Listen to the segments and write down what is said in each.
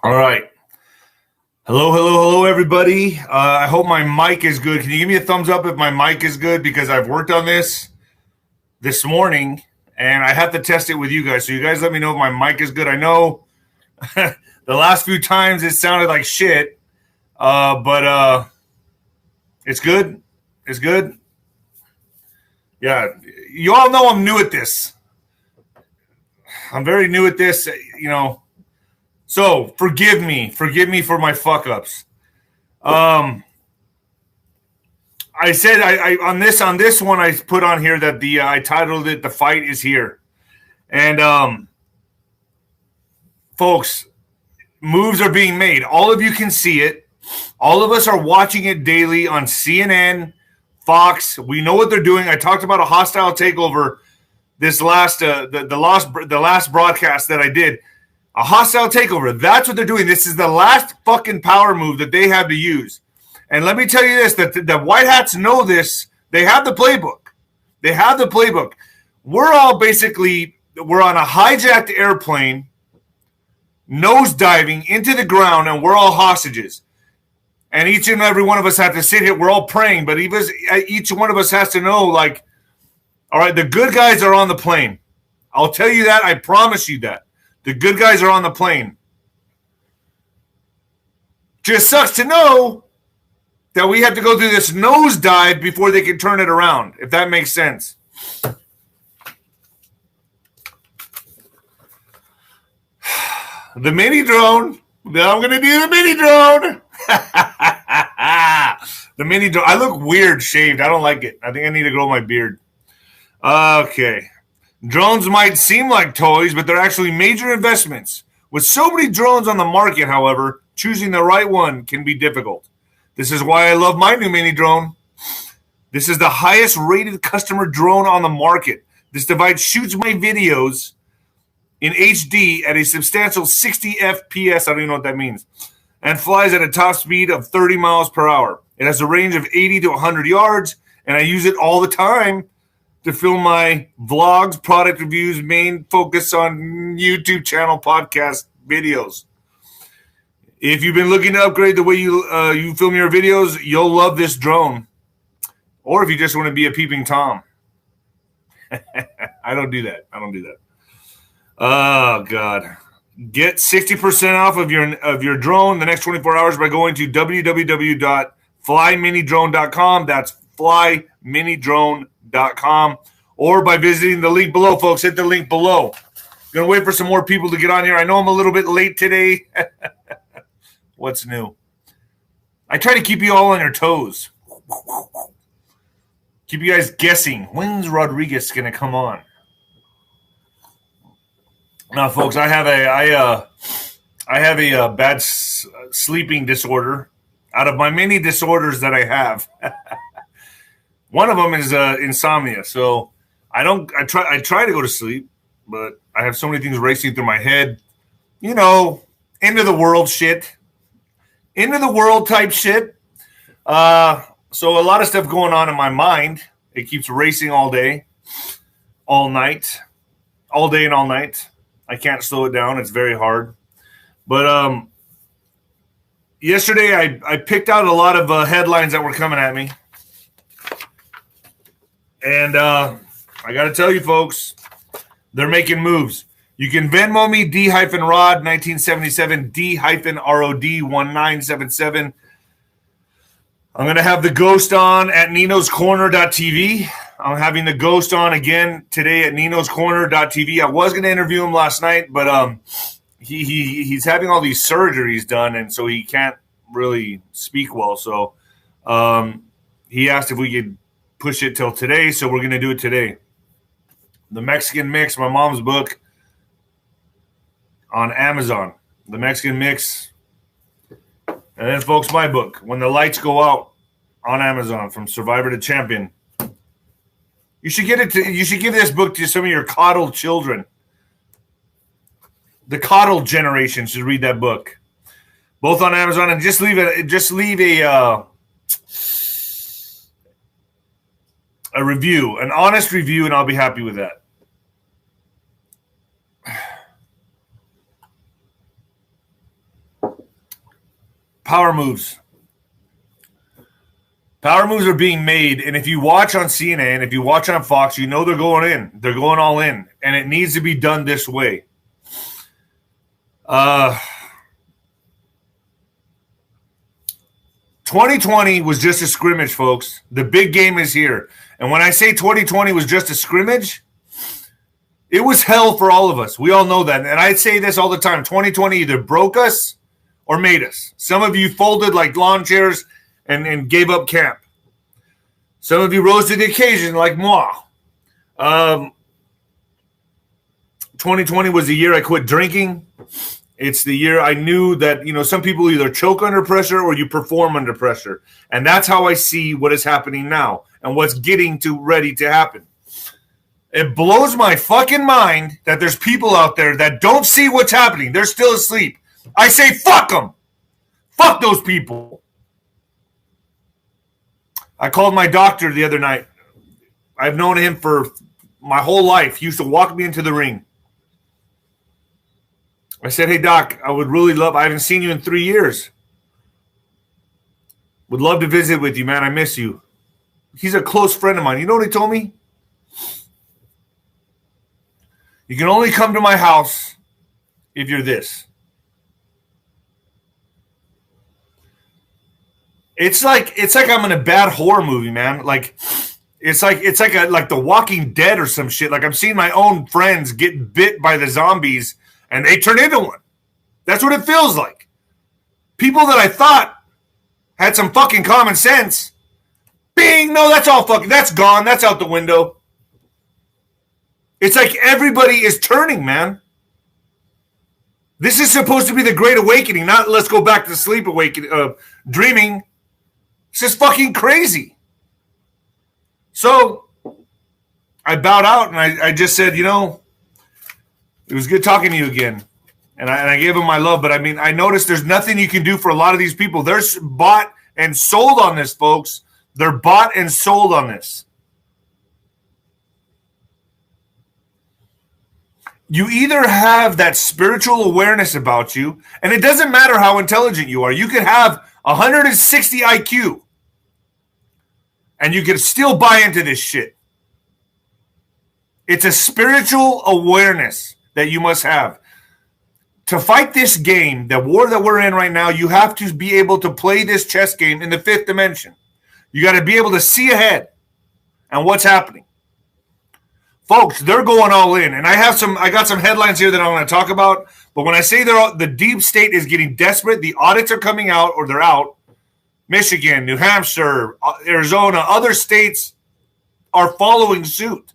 All right. Hello, hello, hello, everybody. I hope my mic is good. Can you give me a thumbs up if my mic is good? Because I've worked on this morning and I have to test it with you guys. So you guys let me know if my mic is good. I know the last few times it sounded like shit, but it's good. It's good. Yeah. You all know I'm new at this. I'm very new at this, So forgive me. Forgive me for my fuck ups. Um, I said I on this one I put on here that the I titled it "The Fight Is Here," and folks, moves are being made. All of you can see it. All of us are watching it daily on CNN, Fox. We know what they're doing. I talked about a hostile takeover this last the last broadcast that I did. A hostile takeover. That's what they're doing. This is the last fucking power move that they have to use. And let me tell you this, that the White Hats know this. They have the playbook. They have the playbook. We're all basically, we're on a hijacked airplane, nose diving into the ground, and we're all hostages. And each and every one of us have to sit here. We're all praying, but each one of us has to know, like, all right, the good guys are on the plane. I'll tell you that. I promise you that. The good guys are on the plane. Just sucks to know that we have to go through this nosedive before they can turn it around, if that makes sense. The mini drone. I'm going to do the mini drone. The mini drone. I look weird shaved. I don't like it. I think I need to grow my beard. Okay. Drones might seem like toys, but they're actually major investments. With so many drones on the market, however, choosing the right one can be difficult. This is why I love my new mini drone. This is the highest rated customer drone on the market. This device shoots my videos in HD at a substantial 60 FPS. I don't even know what that means. And flies at a top speed of 30 miles per hour. It has a range of 80 to 100 yards, and I use it all the time to film my vlogs, product reviews, main focus on YouTube channel, podcast videos. If you've been looking to upgrade the way you film your videos, you'll love this drone. Or if you just want to be a peeping Tom. I don't do that. Oh, God. Get 60% off of your drone the next 24 hours by going to www.flyminidrone.com. That's flyminidrone.com. Or by visiting the link below, folks. Hit the link below. Going to wait for some more people to get on here. I know I'm a little bit late today. What's new? I try to keep you all on your toes. Keep you guys guessing. When's Rodriguez going to come on? Now, folks, I have a bad sleeping disorder. Out of my many disorders that I have, one of them is insomnia. So I try to go to sleep, but I have so many things racing through my head. You know, end of the world shit. Into the world type shit. So a lot of stuff going on in my mind. It keeps racing all day, all night, all day and all night. I can't slow it down. It's very hard. But yesterday I picked out a lot of headlines that were coming at me. And I got to tell you, folks, they're making moves. You can Venmo me D-Rod 1977 D-Rod 1977. I'm going to have the Ghost on at ninoscorner.tv. I'm having the Ghost on again today at ninoscorner.tv. I was going to interview him last night, but he's having all these surgeries done, and so he can't really speak well. So he asked if we could push it till today, so we're going to do it today. The Mexican Mix, my mom's book, on Amazon. The Mexican Mix. And then, folks, my book, When the Lights Go Out, on Amazon, From Survivor to Champion. You should give this book to some of your coddled children. The coddled generation should read that book. Both on Amazon, and just leave a review, an honest review, and I'll be happy with that. Power moves. Power moves are being made, and if you watch on CNN, if you watch on Fox, you know they're going in. They're going all in, and it needs to be done this way. 2020 was just a scrimmage, folks. The big game is here. And when I say 2020 was just a scrimmage, it was hell for all of us. We all know that. And I say this all the time. 2020 either broke us or made us. Some of you folded like lawn chairs and gave up camp. Some of you rose to the occasion like moi. 2020 was the year I quit drinking. It's the year I knew that, some people either choke under pressure or you perform under pressure. And that's how I see what is happening now and what's getting ready to happen. It blows my fucking mind that there's people out there that don't see what's happening. They're still asleep. I say, fuck them. Fuck those people. I called my doctor the other night. I've known him for my whole life. He used to walk me into the ring. I said, hey, Doc, I haven't seen you in 3 years. Would love to visit with you, man. I miss you. He's a close friend of mine. You know what he told me? You can only come to my house if you're this. It's like I'm in a bad horror movie, man. It's like The Walking Dead or some shit. Like I'm seeing my own friends get bit by the zombies and they turn into one. That's what it feels like. People that I thought had some fucking common sense. Bing, no, that's gone. That's out the window. It's like everybody is turning, man. This is supposed to be the Great Awakening, not let's go back to sleep awakening, dreaming. It's just fucking crazy. So I bowed out and I just said, it was good talking to you again. And I gave him my love. But I noticed there's nothing you can do for a lot of these people. They're bought and sold on this, folks. They're bought and sold on this. You either have that spiritual awareness about you, and it doesn't matter how intelligent you are. You could have 160 IQ, and you can still buy into this shit. It's a spiritual awareness that you must have. To fight this game, the war that we're in right now, you have to be able to play this chess game in the fifth dimension. You got to be able to see ahead and what's happening. Folks, they're going all in. And I got some headlines here that I want to talk about. But when I say the deep state is getting desperate, the audits are coming out or they're out. Michigan, New Hampshire, Arizona, other states are following suit.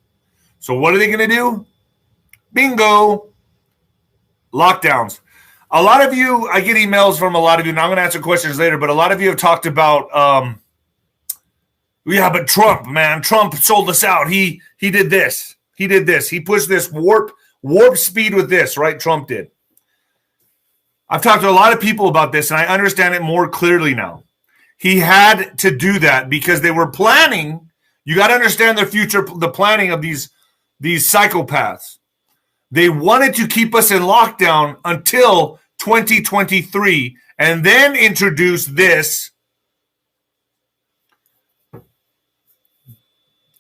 So what are they going to do? Bingo. Lockdowns. A lot of you, I get emails from a lot of you, and I'm going to answer questions later, but a lot of you have talked about, but Trump, man, Trump sold us out. He did this. He did this. He pushed this warp speed with this, right? Trump did. I've talked to a lot of people about this, and I understand it more clearly now. He had to do that because they were planning. You got to understand their future, the planning of these psychopaths. They wanted to keep us in lockdown until 2023 and then introduce this.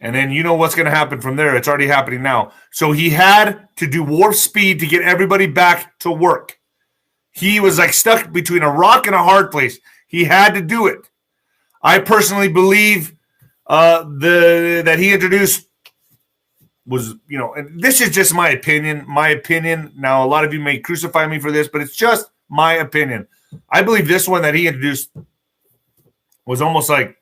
And then you know what's going to happen from there. It's already happening now. So he had to do warp speed to get everybody back to work. He was like stuck between a rock and a hard place. He had to do it. I personally believe that he introduced was, and this is just my opinion. My opinion. Now, a lot of you may crucify me for this, but it's just my opinion. I believe this one that he introduced was almost like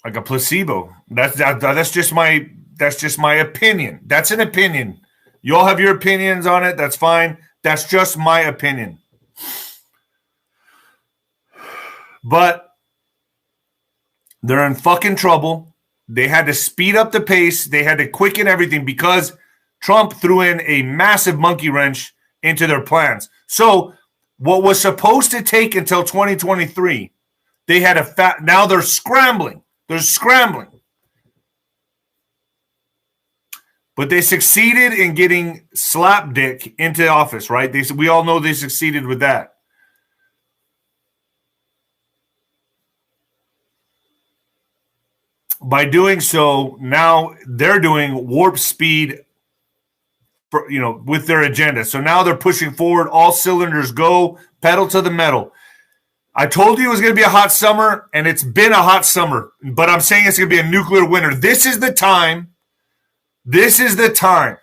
a placebo. That's just my opinion. That's an opinion. You all have your opinions on it. That's fine. That's just my opinion. But they're in fucking trouble. They had to speed up the pace. They had to quicken everything because Trump threw in a massive monkey wrench into their plans. So what was supposed to take until 2023, they had now they're scrambling. They're scrambling. But they succeeded in getting Slapdick into office, right? We all know they succeeded with that. By doing so, now they're doing warp speed, with their agenda. So now they're pushing forward. All cylinders go, pedal to the metal. I told you it was going to be a hot summer, and it's been a hot summer. But I'm saying it's going to be a nuclear winter. This is the time. This is the time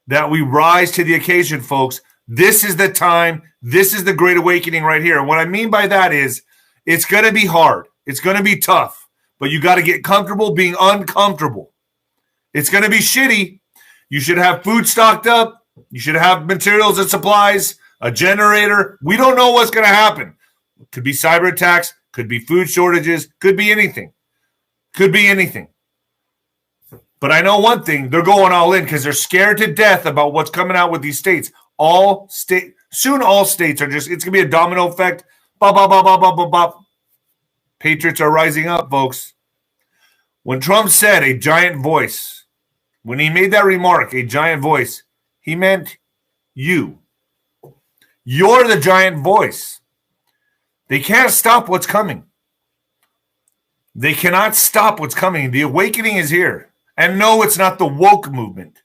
that we rise to the occasion, folks. This is the time. This is the Great Awakening right here. And what I mean by that is it's going to be hard. It's going to be tough. But you got to get comfortable being uncomfortable. It's going to be shitty. You should have food stocked up. You should have materials and supplies, a generator. We don't know what's going to happen. Could be cyber attacks. Could be food shortages. Could be anything. Could be anything. But I know one thing, they're going all in because they're scared to death about what's coming out with these states. Soon all states are it's going to be a domino effect. Bop, bop, bop, bop, bop, bop, bop. Patriots are rising up, folks. When Trump said a giant voice, when he made that remark, a giant voice, he meant you. You're the giant voice. They can't stop what's coming. They cannot stop what's coming. The awakening is here. And no, it's not the woke movement.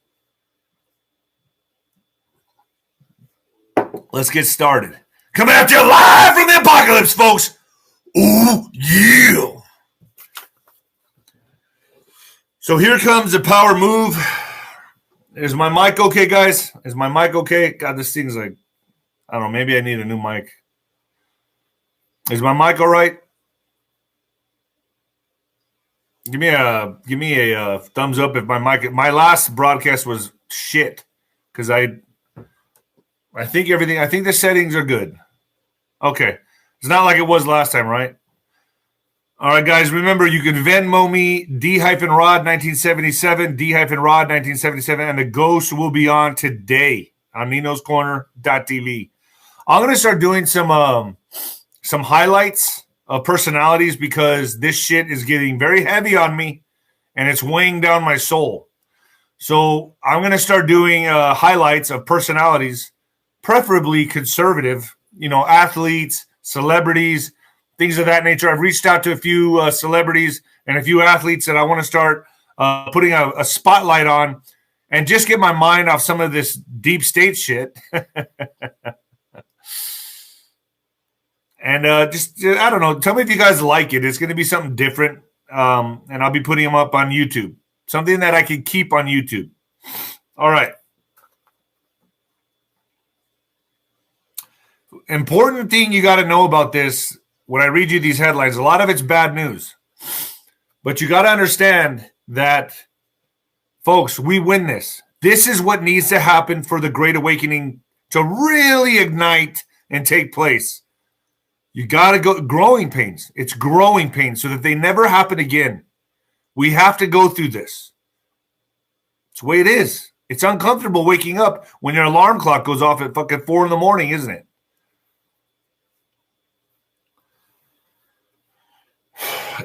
Let's get started. Coming at you live from the apocalypse, folks. Ooh, yeah. So here comes the power move. Is my mic okay, guys? Is my mic okay? God, this thing's like, I don't know, maybe I need a new mic. Is my mic all right? Give me a thumbs up if my last broadcast was shit because I think the settings are good. Okay. It's not like it was last time, right? All right, guys, remember you can Venmo me D-Rod 1977, D-Rod 1977, and the ghost will be on today on ninoscorner.tv. I'm going to start doing some highlights of personalities because this shit is getting very heavy on me and it's weighing down my soul. So I'm going to start doing highlights of personalities, preferably conservative, athletes, celebrities, things of that nature. I've reached out to a few celebrities and a few athletes that I want to start putting a spotlight on and just get my mind off some of this deep state shit. And I don't know, tell me if you guys like it. It's going to be something different, and I'll be putting them up on YouTube. Something that I can keep on YouTube. All right. Important thing you got to know about this when I read you these headlines, a lot of it's bad news. But you got to understand that, folks, we win this. This is what needs to happen for the Great Awakening to really ignite and take place. You got to go growing pains. It's growing pains so that they never happen again. We have to go through this. It's the way it is. It's uncomfortable waking up when your alarm clock goes off at fucking 4 a.m, isn't it?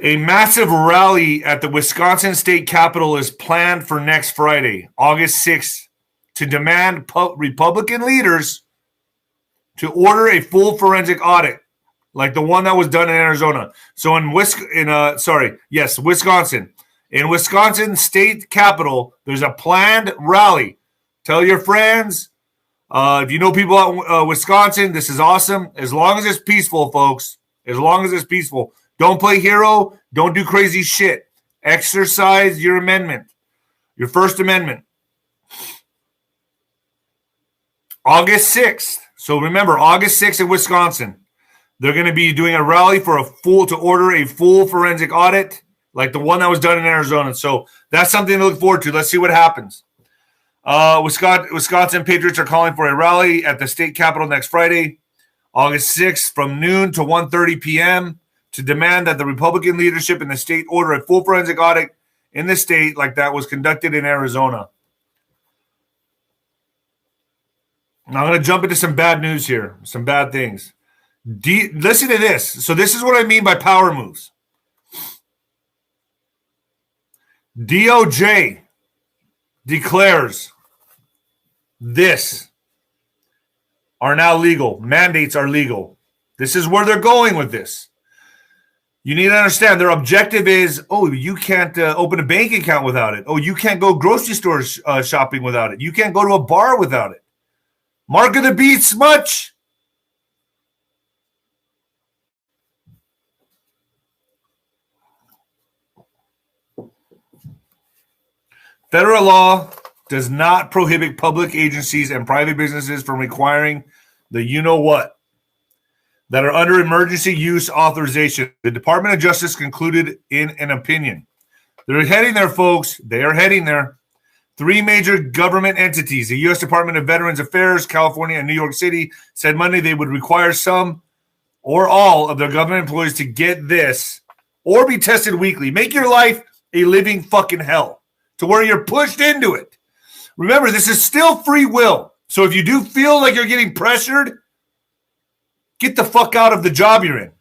A massive rally at the Wisconsin State Capitol is planned for next Friday, August 6th, to demand Republican leaders to order a full forensic audit, like the one that was done in Arizona. So in Wisconsin. In Wisconsin State Capitol, there's a planned rally. Tell your friends. If you know people out in Wisconsin, this is awesome. As long as it's peaceful, folks. As long as it's peaceful. Don't play hero. Don't do crazy shit. Exercise your amendment, your First Amendment. August 6th. So remember, August 6th in Wisconsin. They're going to be doing a rally to order a full forensic audit, like the one that was done in Arizona. So that's something to look forward to. Let's see what happens. Wisconsin Patriots are calling for a rally at the state capitol next Friday, August 6th, from noon to 1:30 p.m. to demand that the Republican leadership in the state order a full forensic audit in the state like that was conducted in Arizona. Now I'm going to jump into some bad news here, some bad things. Listen to this. So this is what I mean by power moves. DOJ declares this are now legal. Mandates are legal. This is where they're going with this. You need to understand their objective is, oh, you can't open a bank account without it. Oh, you can't go grocery store shopping without it. You can't go to a bar without it. Mark of the beast, much. Federal law does not prohibit public agencies and private businesses from requiring the you-know-what that are under emergency use authorization. The Department of Justice concluded in an opinion. They're heading there, folks. They are heading there. 3 major government entities, the U.S. Department of Veterans Affairs, California, and New York City, said Monday they would require some or all of their government employees to get this or be tested weekly. Make your life a living fucking hell to where you're pushed into it. Remember, this is still free will. So if you do feel like you're getting pressured, get the fuck out of the job you're in.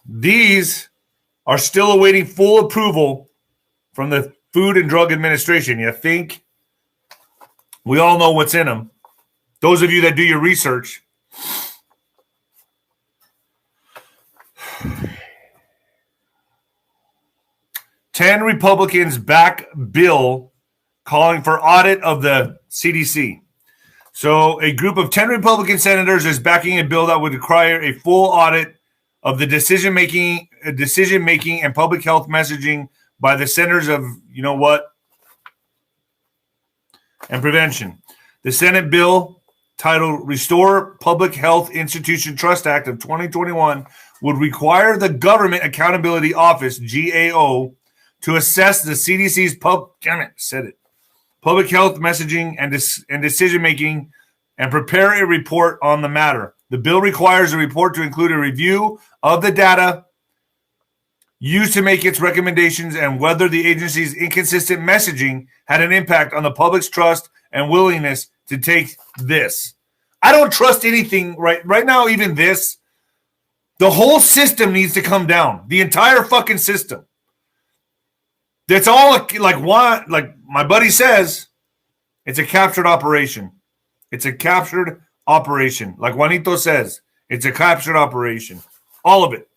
These are still awaiting full approval from the Food and Drug Administration. You think? We all know what's in them. Those of you that do your research. Ten Republicans back bill calling for audit of the CDC. So a group of 10 Republican senators is backing a bill that would require a full audit of the decision-making and public health messaging by the Centers of, you know what, and Prevention. The Senate bill, titled Restore Public Health Institution Trust Act of 2021, would require the Government Accountability Office, GAO, to assess the CDC's public health messaging and decision-making and prepare a report on the matter. The bill requires a report to include a review of the data used to make its recommendations and whether the agency's inconsistent messaging had an impact on the public's trust and willingness to take this. I don't trust anything right now, even this. The whole system needs to come down. The entire fucking system. That's all like my buddy says, it's a captured operation. It's a captured operation. Like Juanito says, it's a captured operation. All of it.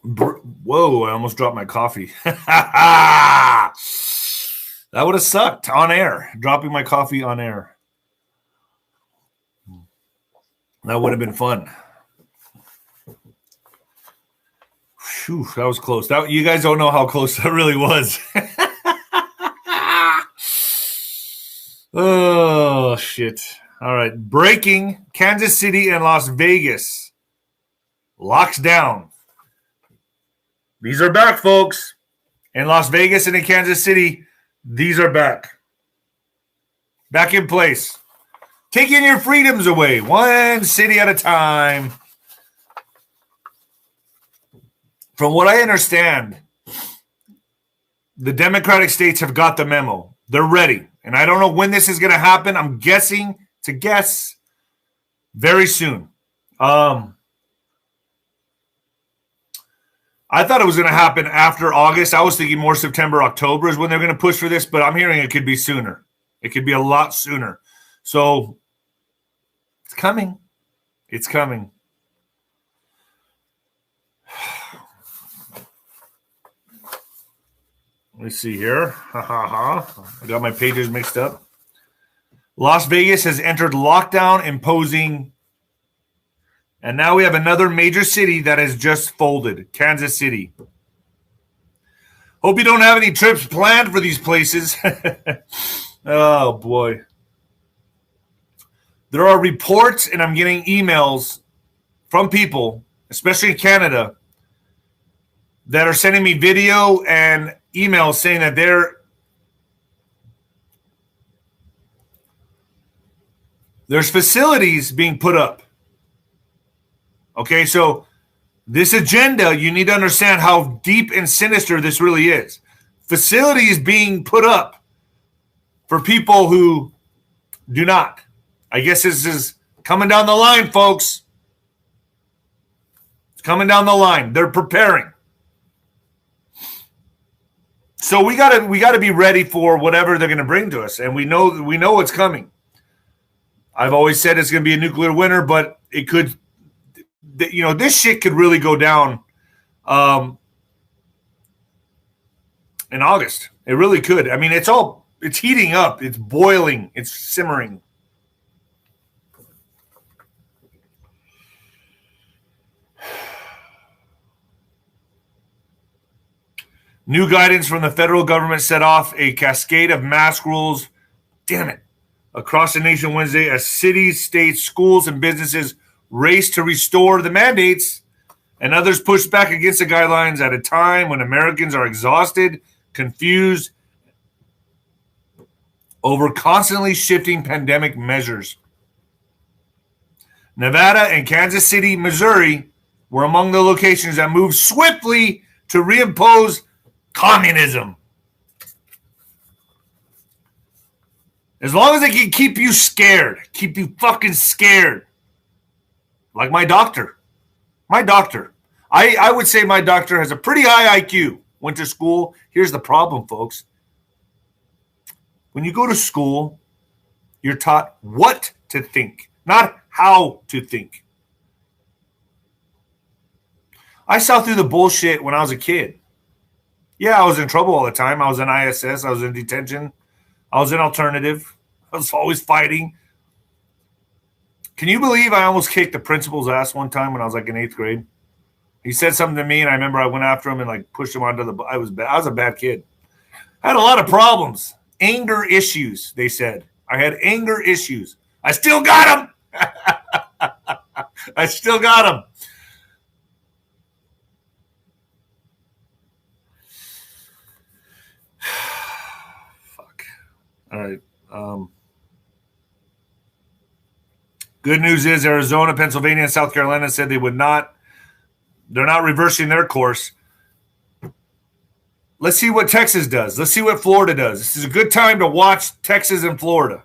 Whoa, I almost dropped my coffee. That would have sucked on air, dropping my coffee on air. That would have been fun. Whew, that was close. You guys don't know how close that really was. Oh, shit. All right. Breaking. Kansas City and Las Vegas locks down. These are back, folks. In Las Vegas and in Kansas City, these are back. Back in place. Taking your freedoms away, one city at a time. From what I understand, the Democratic states have got the memo. They're ready. And I don't know when this is going to happen. I'm guessing, to guess, very soon. I thought it was going to happen after August. I was thinking more September, October is when they're going to push for this, but I'm hearing it could be sooner. It could be a lot sooner. So it's coming. It's coming. Let me see here. I got my pages mixed up. Las Vegas has entered lockdown, imposing, and now we have another major city that has just folded, Kansas City. Hope you don't have any trips planned for these places. Oh, boy. There are reports, and I'm getting emails from people, especially in Canada, that are sending me video and emails saying that there's facilities being put up. Okay, so this agenda, you need to understand how deep and sinister this really is. Facilities being put up for people who do not. I guess this is Coming down the line, folks. It's coming down the line. They're preparing. So we gotta be ready for whatever they're going to bring to us, and we know it's coming. I've always said it's going to be a nuclear winter, but it could, this shit could really go down in August. It really could. I mean, it's heating up, it's boiling, it's simmering. New guidance from the federal government set off a cascade of mask rules, across the nation Wednesday as cities, states, schools, and businesses race to restore the mandates and others push back against the guidelines at a time when Americans are exhausted, confused over constantly shifting pandemic measures. Nevada and Kansas City, Missouri were among the locations that moved swiftly to reimpose communism. As long as they can keep you scared, keep you fucking scared. Like my doctor. I would say my doctor has a pretty high IQ. Went to school. Here's the problem, folks. When you go to school, you're taught what to think, not how to think. I saw through the bullshit when I was a kid. Yeah, I was in trouble all the time. I was in ISS. I was in detention. I was in alternative. I was always fighting. Can you believe I almost kicked the principal's ass one time when I was like in 8th grade? He said something to me, and I remember I went after him and like pushed him onto the. I was a bad kid. I had a lot of problems, anger issues. They said I had anger issues. I still got them. I still got them. All right. Good news is Arizona, Pennsylvania, and South Carolina said they're not reversing their course. Let's see what Texas does. Let's see what Florida does. This is a good time to watch Texas and Florida.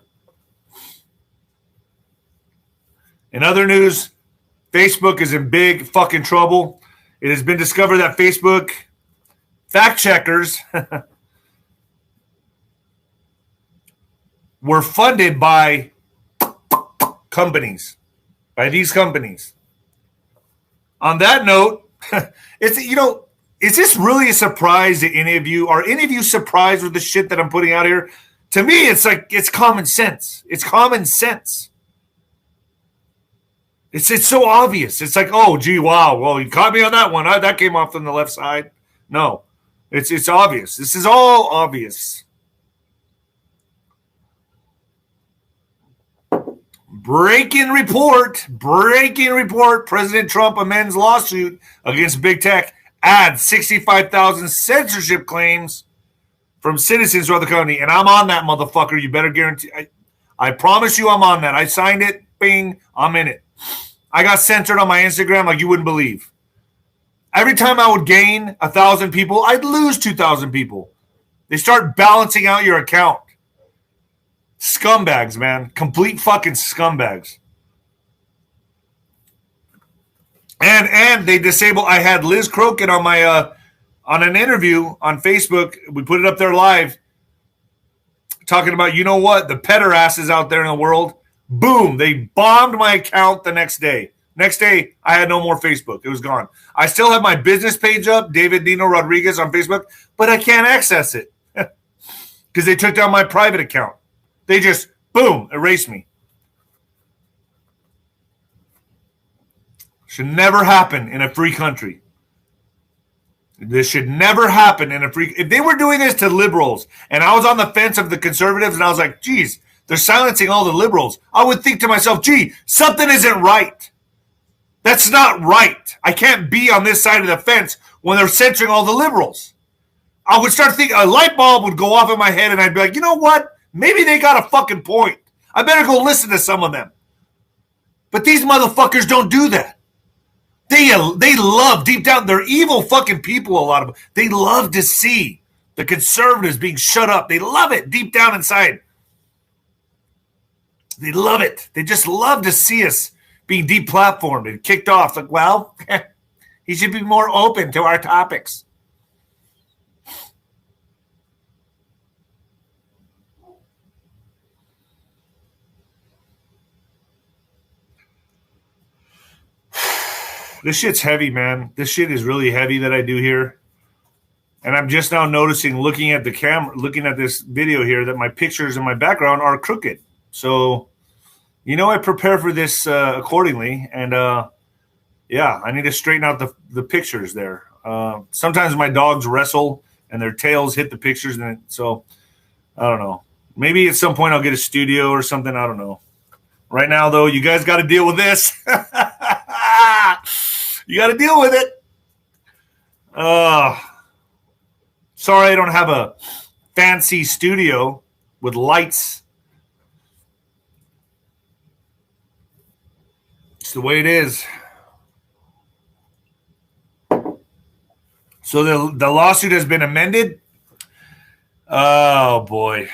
In other news, Facebook is in big fucking trouble. It has been discovered that Facebook fact checkers were funded by these companies. On that note, is this really a surprise to any of you? Are any of you surprised with the shit that I'm putting out here? To me, it's common sense. It's common sense. It's so obvious. It's like, oh, gee, wow. Well, you caught me on that one. That came off on the left side. No, it's obvious. This is all obvious. Breaking report. President Trump amends lawsuit against big tech, adds 65,000 censorship claims from citizens throughout the country. And I'm on that, motherfucker. You better guarantee. I promise you I'm on that. I signed it. Bing. I'm in it. I got censored on my Instagram like you wouldn't believe. Every time I would gain 1,000 people, I'd lose 2,000 people. They start balancing out your account. Scumbags, man. Complete fucking scumbags. And they disable. I had Liz Crokin on my on an interview on Facebook. We put it up there live, talking about, you know what, the pederasses out there in the world. Boom, they bombed my account the next day. Next day, I had no more Facebook. It was gone. I still have my business page up, David Dino Rodriguez on Facebook, but I can't access it because they took down my private account. They just, boom, erased me. Should never happen in a free country. This should never happen in a free... If they were doing this to liberals, and I was on the fence of the conservatives, and I was like, geez, they're silencing all the liberals, I would think to myself, gee, something isn't right. That's not right. I can't be on this side of the fence when they're censoring all the liberals. I would start thinking, a light bulb would go off in my head, and I'd be like, you know what? Maybe they got a fucking point. I better go listen to some of them. But these motherfuckers don't do that. They love, deep down, they're evil fucking people, a lot of them. They love to see the conservatives being shut up. They love it deep down inside. They love it. They just love to see us being deplatformed and kicked off. Like, well, he should be more open to our topics. This shit's heavy, man. This shit is really heavy that I do here. And I'm just now noticing, looking at the camera, looking at this video here, that my pictures in my background are crooked. So, I prepare for this accordingly. And, yeah, I need to straighten out the pictures there. Sometimes my dogs wrestle and their tails hit the pictures. And so, I don't know. Maybe at some point I'll get a studio or something. I don't know. Right now, though, you guys got to deal with this. You got to deal with it. Sorry I don't have a fancy studio with lights. It's the way it is. So the lawsuit has been amended. Oh, boy.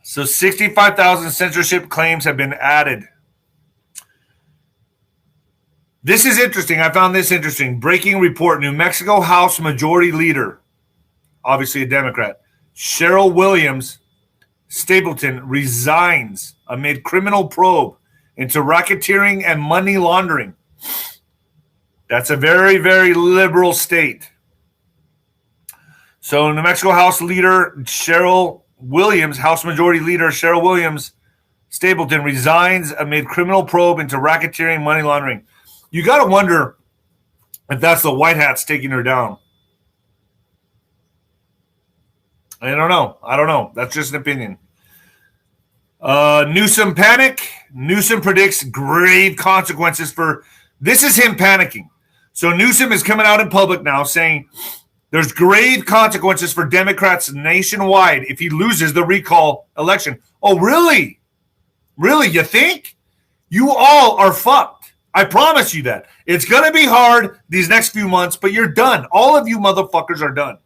So 65,000 censorship claims have been added. This is interesting. I found this interesting. Breaking report. New Mexico House Majority Leader, obviously a Democrat, Cheryl Williams Stapleton, resigns amid criminal probe into racketeering and money laundering. That's a very, very liberal state. So New Mexico House Leader Cheryl Williams, House Majority Leader Cheryl Williams Stapleton, resigns amid criminal probe into racketeering, money laundering. You got to wonder if that's the White Hats taking her down. I don't know. That's just an opinion. Newsom panic. Newsom predicts grave consequences for... This is him panicking. So Newsom is coming out in public now saying there's grave consequences for Democrats nationwide if he loses the recall election. Oh, really? Really? You think? You all are fucked. I promise you that. It's going to be hard these next few months, but you're done. All of you motherfuckers are done.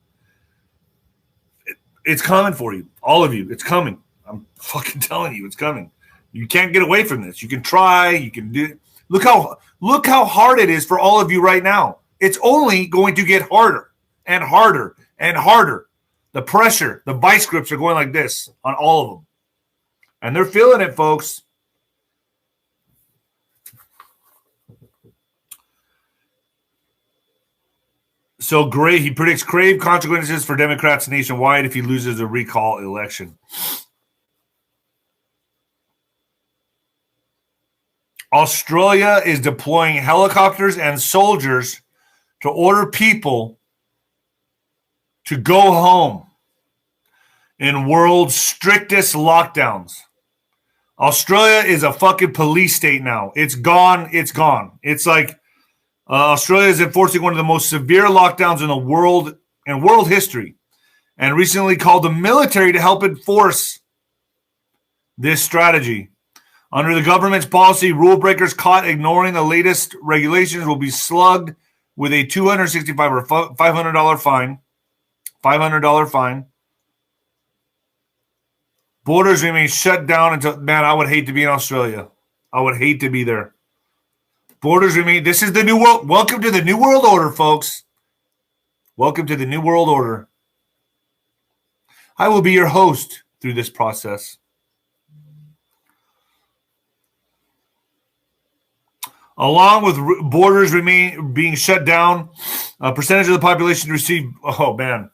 It's coming for you. All of you. It's coming. I'm fucking telling you, it's coming. You can't get away from this. You can try. You can do. Look how hard it is for all of you right now. It's only going to get harder and harder and harder. The pressure, the vice grips are going like this on all of them. And they're feeling it, folks. So he predicts grave consequences for Democrats nationwide if he loses a recall election. Australia is deploying helicopters and soldiers to order people to go home in world's strictest lockdowns. Australia is a fucking police state now. It's gone. It's gone. It's like Australia is enforcing one of the most severe lockdowns in world history, and recently called the military to help enforce this strategy. Under the government's policy, rule breakers caught ignoring the latest regulations will be slugged with a $265 or $500 fine. $500 fine. Borders remain shut down until. Man, I would hate to be in Australia. I would hate to be there. Borders remain. This is the new world. Welcome to the new world order, folks. Welcome to the new world order. I will be your host through this process. Along with borders being shut down, a percentage of the population receive. Oh man,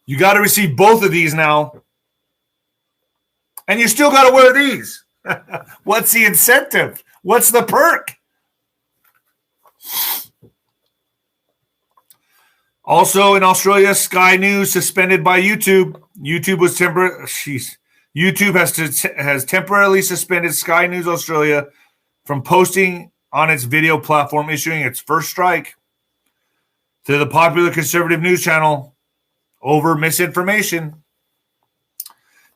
you got to receive both of these now, and you still got to wear these. What's the incentive? What's the perk? Also in Australia, Sky News suspended by YouTube. YouTube has temporarily suspended Sky News Australia from posting on its video platform, issuing its first strike to the popular conservative news channel over misinformation.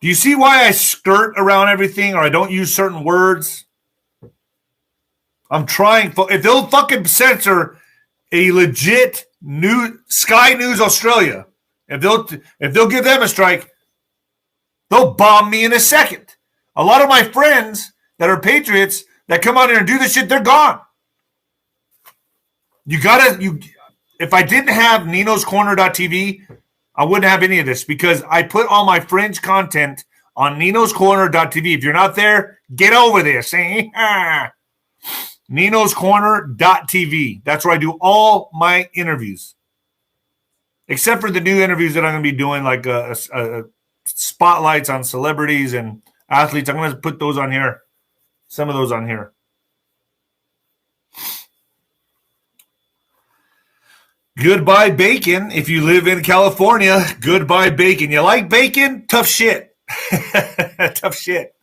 Do you see why I skirt around everything or I don't use certain words? I'm trying. If they'll fucking censor a legit new Sky News Australia, if they'll give them a strike, they'll bomb me in a second. A lot of my friends that are patriots that come out here and do this shit, they're gone. If I didn't have ninoscorner.tv, I wouldn't have any of this because I put all my fringe content on ninoscorner.tv. If you're not there, get over there. Say, ninoscorner.tv. That's where I do all my interviews. Except for the new interviews that I'm going to be doing, like spotlights on celebrities and athletes. I'm going to put those on here. Some of those on here. Goodbye bacon. If you live in California, goodbye bacon. You like bacon? Tough shit. Tough shit.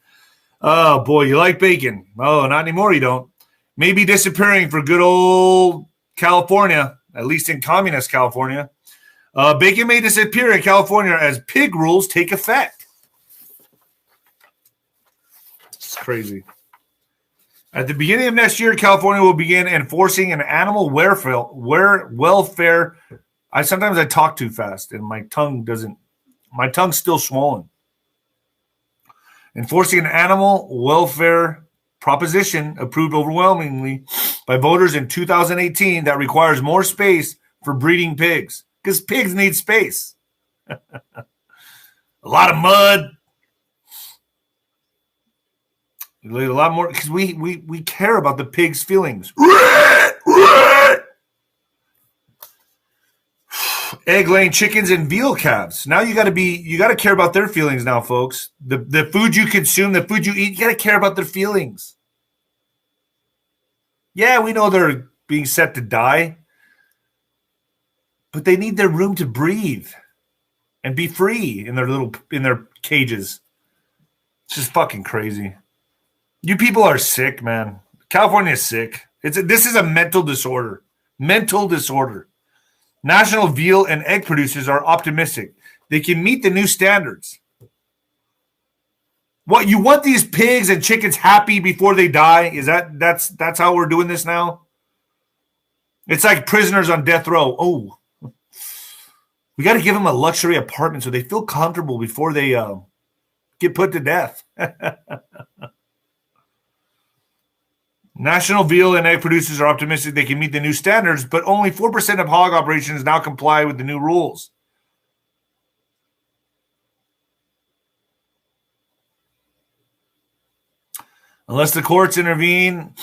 Oh, boy, you like bacon. Oh, not anymore, you don't. Maybe disappearing for good old California, at least in communist California. Bacon may disappear in California as pig rules take effect. It's crazy. At the beginning of next year, California will begin enforcing an animal welfare. Sometimes I talk too fast and my tongue's still swollen. Enforcing an animal welfare proposition approved overwhelmingly by voters in 2018 that requires more space for breeding pigs because pigs need space. A lot of mud. A lot more because we care about the pig's feelings. Egg-laying chickens and veal calves. Now you got to care about their feelings now, folks. The food you consume, the food you eat, you got to care about their feelings. Yeah, we know they're being set to die, but they need their room to breathe and be free in their cages. It's just fucking crazy. You people are sick, man. California is sick. This is a mental disorder. Mental disorder. National veal and egg producers are optimistic. They can meet the new standards. What, you want these pigs and chickens happy before they die? That's how we're doing this now? It's like prisoners on death row. Oh, we got to give them a luxury apartment so they feel comfortable before they get put to death. National veal and egg producers are optimistic they can meet the new standards, but only 4% of hog operations now comply with the new rules. Unless the courts intervene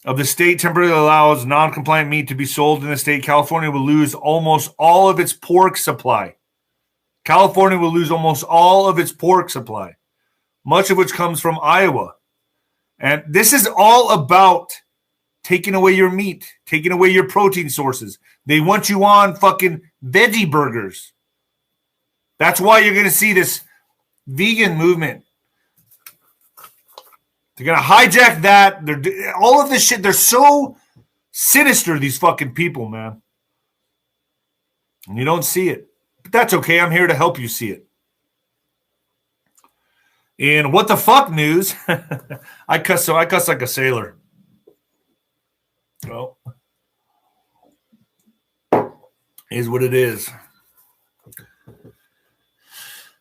of the state temporarily allows non-compliant meat to be sold in the state, California will lose almost all of its pork supply. California will lose almost all of its pork supply, much of which comes from Iowa. And this is all about taking away your meat, taking away your protein sources. They want you on fucking veggie burgers. That's why you're going to see this vegan movement. They're going to hijack that. All of this shit. They're so sinister, these fucking people, man. And you don't see it. But that's okay. I'm here to help you see it. In what the fuck news, I cuss like a sailor. Well, is what it is.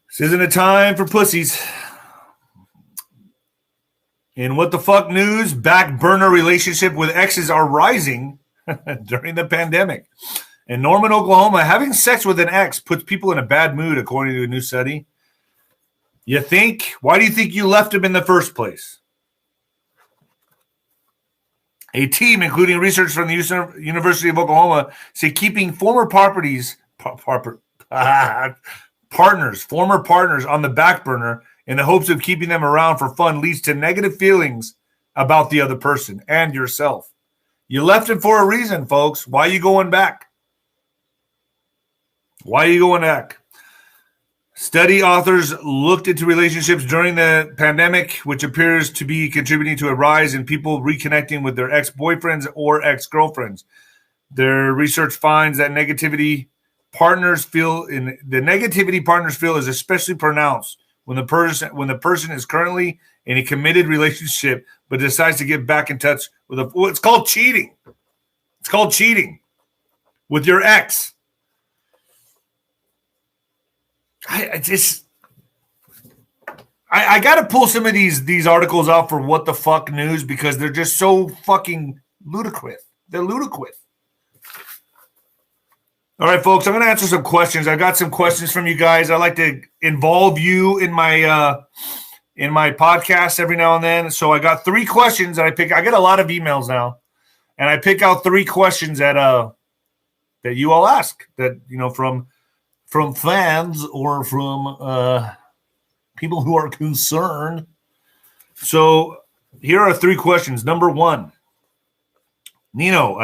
This isn't a time for pussies. In what the fuck news, back burner relationship with exes are rising during the pandemic. In Norman, Oklahoma, having sex with an ex puts people in a bad mood, according to a new study. You think? Why do you think you left him in the first place? A team, including research from the University of Oklahoma, say keeping former partners on the back burner in the hopes of keeping them around for fun leads to negative feelings about the other person and yourself. You left him for a reason, folks. Why are you going back? Why are you going back? Study authors looked into relationships during the pandemic, which appears to be contributing to a rise in people reconnecting with their ex-boyfriends or ex-girlfriends. Their research finds that negativity partners feel is especially pronounced when the person is currently in a committed relationship but decides to get back in touch with it's called cheating. It's called cheating with your ex. I I got to pull some of these articles out for What the Fuck News because they're just so fucking ludicrous. They're ludicrous. All right, folks, I'm going to answer some questions. I got some questions from you guys. I like to involve you in my podcast every now and then. So I got 3 questions that I pick. I get a lot of emails now, and I pick out 3 questions that you all ask that, you know, from fans or from people who are concerned. So here are 3 questions. Number 1, Nino,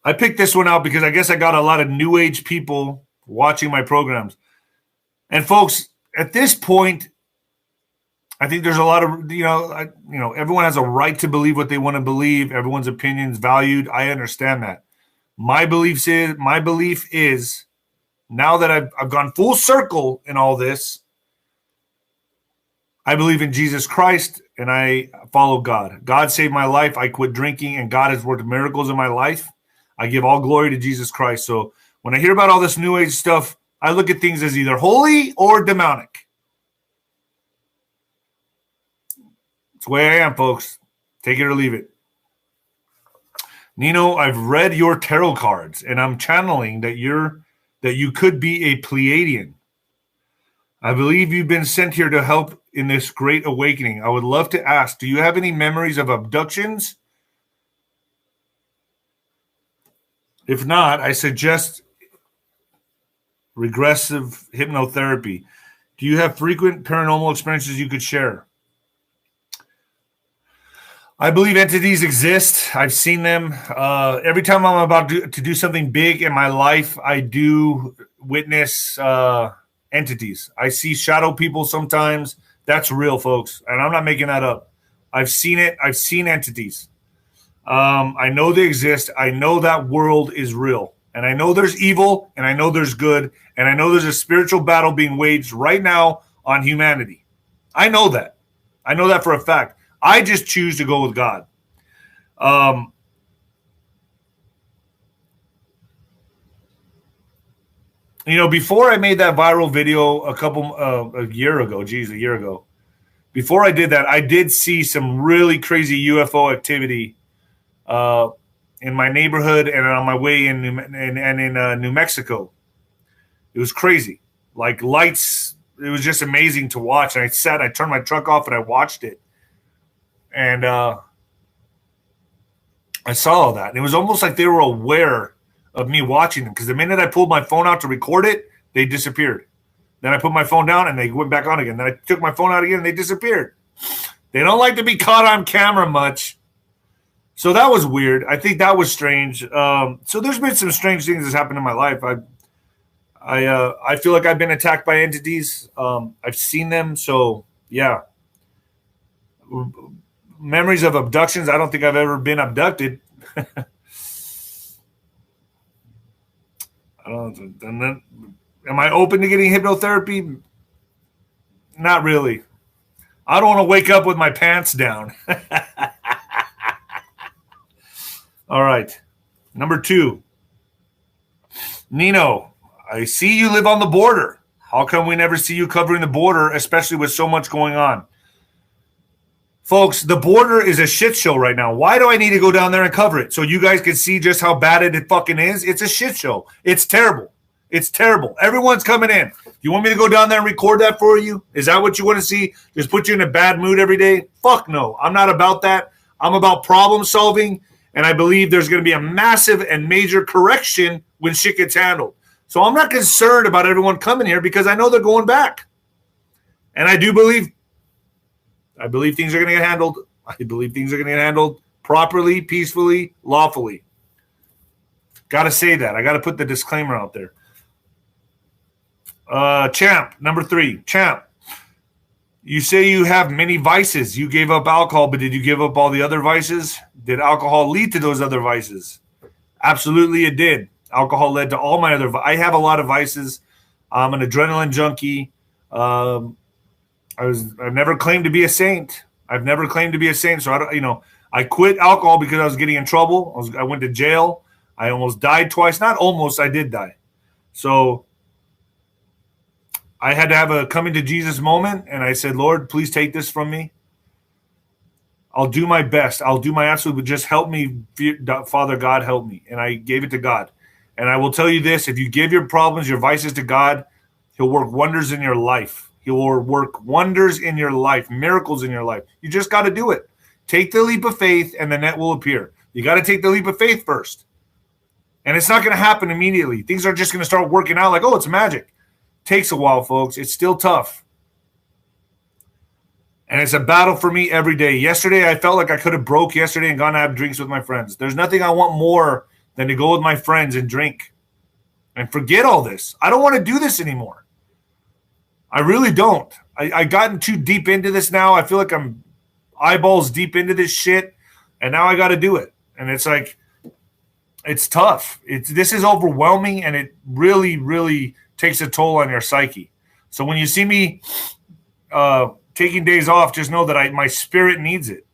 I picked this one out because I guess I got a lot of new age people watching my programs. And folks, at this point, I think there's a lot of, everyone has a right to believe what they want to believe. Everyone's opinion is valued. I understand that. My belief is now that I've gone full circle in all this, I believe in Jesus Christ and I follow God. God saved my life. I quit drinking and God has worked miracles in my life. I give all glory to Jesus Christ. So when I hear about all this new age stuff, I look at things as either holy or demonic. It's the way I am, folks. Take it or leave it. Nino, I've read your tarot cards, and I'm channeling that you could be a Pleiadian. I believe you've been sent here to help in this great awakening. I would love to ask, do you have any memories of abductions? If not, I suggest regressive hypnotherapy. Do you have frequent paranormal experiences you could share? I believe entities exist. I've seen them. Every time I'm about to do something big in my life, I do witness entities. I see shadow people sometimes. That's real, folks. And I'm not making that up. I've seen it. I've seen entities. I know they exist. I know that world is real. And I know there's evil, and I know there's good, and I know there's a spiritual battle being waged right now on humanity. I know that. I know that for a fact. I just choose to go with God. Before I made that viral video a year ago, before I did that, I did see some really crazy UFO activity in my neighborhood and on my way in New Mexico. It was crazy. Like lights, it was just amazing to watch. And I turned my truck off and I watched it. And I saw all that. And it was almost like they were aware of me watching them because the minute I pulled my phone out to record it, they disappeared. Then I put my phone down and they went back on again. Then I took my phone out again and they disappeared. They don't like to be caught on camera much. So that was weird. I think that was strange. So there's been some strange things that's happened in my life. I feel like I've been attacked by entities. I've seen them. So yeah. Memories of abductions. I don't think I've ever been abducted. Am I open to getting hypnotherapy? Not really. I don't want to wake up with my pants down. All right. Number 2. Nino, I see you live on the border. How come we never see you covering the border, especially with so much going on? Folks, the border is a shit show right now. Why do I need to go down there and cover it? So you guys can see just how bad it fucking is? It's a shit show. It's terrible. It's terrible. Everyone's coming in. You want me to go down there and record that for you? Is that what you want to see? Just put you in a bad mood every day? Fuck no. I'm not about that. I'm about problem solving, and I believe there's going to be a massive and major correction when shit gets handled. So I'm not concerned about everyone coming here because I know they're going back. And I believe things are going to get handled. I believe things are going to get handled properly, peacefully, lawfully. Got to say that. I got to put the disclaimer out there. Champ, number 3. Champ, you say you have many vices. You gave up alcohol, but did you give up all the other vices? Did alcohol lead to those other vices? Absolutely, it did. Alcohol led to all my other. I have a lot of vices. I'm an adrenaline junkie. I've never claimed to be a saint. So I quit alcohol because I was getting in trouble. I went to jail. I almost died twice. Not almost, I did die. So I had to have a coming to Jesus moment, and I said, Lord, please take this from me. I'll do my best. I'll do my absolute, but just help me, Father God, help me. And I gave it to God. And I will tell you this, if you give your problems, your vices to God, he'll work wonders in your life. He will work wonders in your life, miracles in your life. You just got to do it. Take the leap of faith, and the net will appear. You got to take the leap of faith first. And it's not going to happen immediately. Things are just going to start working out like, oh, it's magic. Takes a while, folks. It's still tough. And it's a battle for me every day. Yesterday, I felt like I could have broke yesterday and gone to have drinks with my friends. There's nothing I want more than to go with my friends and drink and forget all this. I don't want to do this anymore. I really don't. I gotten too deep into this now. I feel like I'm eyeballs deep into this shit, and now I got to do it. And it's like, it's tough. This is overwhelming, and it really, really takes a toll on your psyche. So when you see me taking days off, just know that my spirit needs it.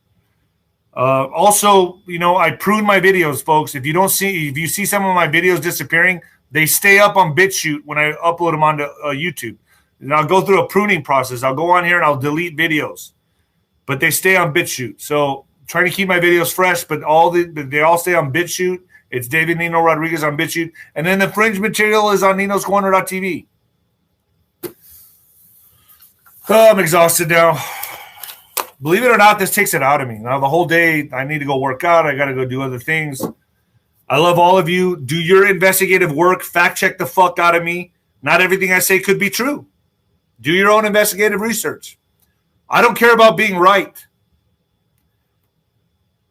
Also, I prune my videos, folks. If you see some of my videos disappearing, they stay up on BitChute when I upload them onto YouTube. And I'll go through a pruning process. I'll go on here and I'll delete videos, but they stay on BitChute. So trying to keep my videos fresh, but they all stay on BitChute. It's David Nino Rodriguez on BitChute. And then the fringe material is on ninoscorner.tv. Oh, I'm exhausted now. Believe it or not, this takes it out of me. Now the whole day, I need to go work out. I got to go do other things. I love all of you. Do your investigative work. Fact check the fuck out of me. Not everything I say could be true. Do your own investigative research. I don't care about being right.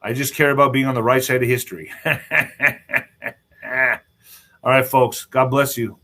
I just care about being on the right side of history. All right, folks. God bless you.